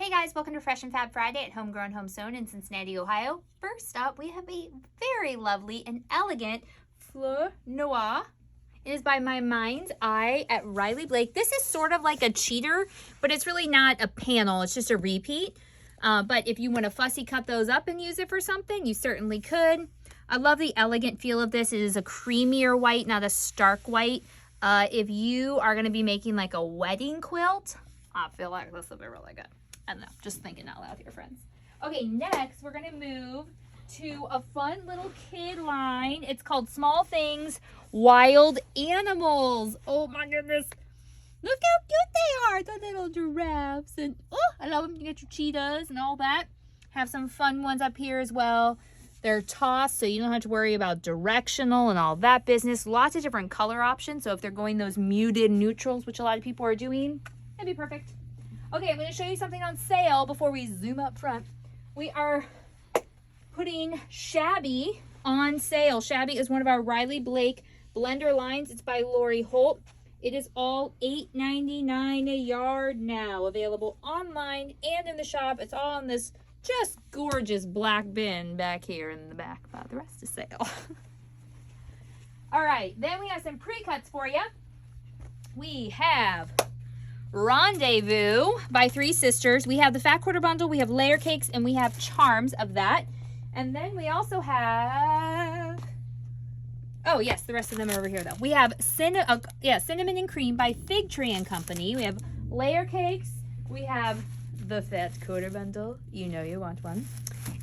Hey guys, welcome to Fresh and Fab Friday at HomeGrown HomeSewn in Cincinnati, Ohio. First up, we have a very lovely and elegant Fleur Noir. It is by my mind's eye at Riley Blake. This is sort of like a cheater, but it's really not a panel. It's just a repeat. But if you want to fussy cut those up and use it for something, you certainly could. I love the elegant feel of this. It is a creamier white, not a stark white. If you are going to be making like a wedding quilt, I feel like this will be really good. I don't know, just thinking out loud here, friends. Okay, next we're gonna move to a fun little kid line. It's called Small Things, Wild Animals. Oh my goodness. Look how cute they are, the little giraffes. And oh, I love them. You get your cheetahs and all that. Have some fun ones up here as well. They're tossed, so you don't have to worry about directional and all that business. Lots of different color options. So if they're going those muted neutrals, which a lot of people are doing, that'd be perfect. Okay, I'm going to show you something on sale before we zoom up front. We are putting Shabby on sale. Shabby is one of our Riley Blake blender lines. It's by Lori Holt. It is all $8.99 a yard now, available online and in the shop. It's all in this just gorgeous black bin back here in the back. The rest is sale. All right, then we have some pre-cuts for you. We have Rendezvous by Three Sisters. We have the Fat Quarter Bundle, we have layer cakes, and we have charms of that. And then we also have, oh yes, the rest of them are over here though. We have Cinnamon and Cream by Fig Tree and Company. We have layer cakes. We have the Fat Quarter Bundle. You know you want one.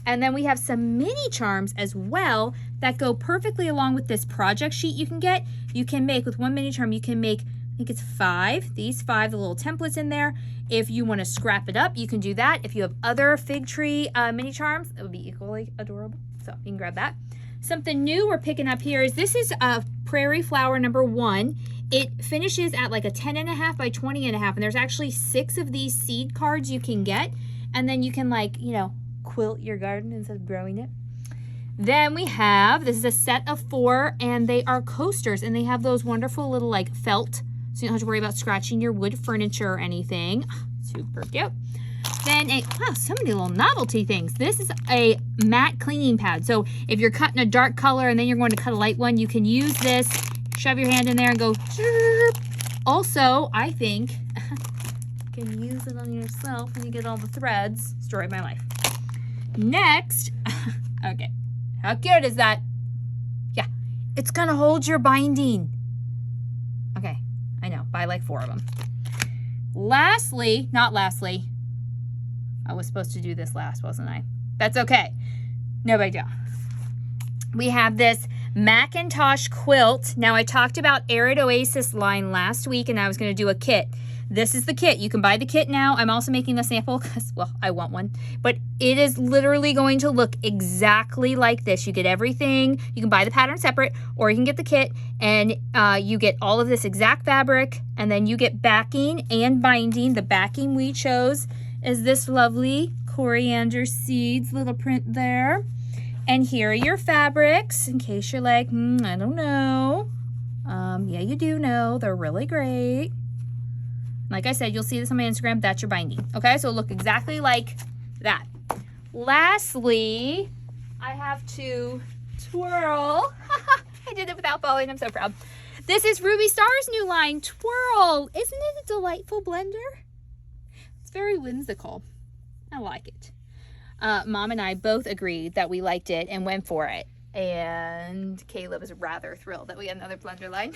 And then we have some mini charms as well that go perfectly along with this project sheet you can get. You can make, with one mini charm, you can make, I think it's 5, these 5, the little templates in there. If you want to scrap it up, you can do that. If you have other Fig Tree mini charms, it would be equally adorable. So you can grab that. Something new we're picking up here is this is Prairie Flower number 1. It finishes at like a 10.5 by 20.5, and there's actually 6 of these seed cards you can get. And then you can, like, you know, quilt your garden instead of growing it. Then we have, this is a set of 4, and they are coasters, and they have those wonderful little like felt, so you don't have to worry about scratching your wood furniture or anything. Super cute. Then wow, so many little novelty things. This is a matte cleaning pad. So if you're cutting a dark color and then you're going to cut a light one, you can use this, shove your hand in there and go. Also, I think you can use it on yourself when you get all the threads. Story of my life. Next, okay, how cute is that? Yeah, it's gonna hold your binding. Okay, I know, buy like 4 of them. Lastly, not lastly, I was supposed to do this last, wasn't I? That's okay, no big deal. We have this Macintosh quilt. Now I talked about Arid Oasis line last week and I was gonna do a kit. This is the kit. You can buy the kit now. I'm also making the sample because, well, I want one. But it is literally going to look exactly like this. You get everything. You can buy the pattern separate, or you can get the kit, and you get all of this exact fabric, and then you get backing and binding. The backing we chose is this lovely coriander seeds little print there. And here are your fabrics, in case you're like, I don't know. Yeah, you do know. They're really great. Like I said, you'll see this on my Instagram. That's your binding. Okay, so it'll look exactly like that. Lastly, I have to twirl. I did it without falling. I'm so proud. This is Ruby Star's new line, Twirl. Isn't it a delightful blender? It's very whimsical. I like it. Mom and I both agreed that we liked it and went for it. And Caleb is rather thrilled that we had another blender line.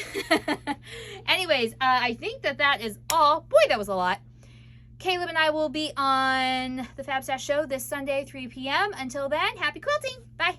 Anyways, I think that is all. Boy, that was a lot. Caleb and I will be on the Fab Stash Show this Sunday, 3 p.m. Until then, happy quilting. Bye.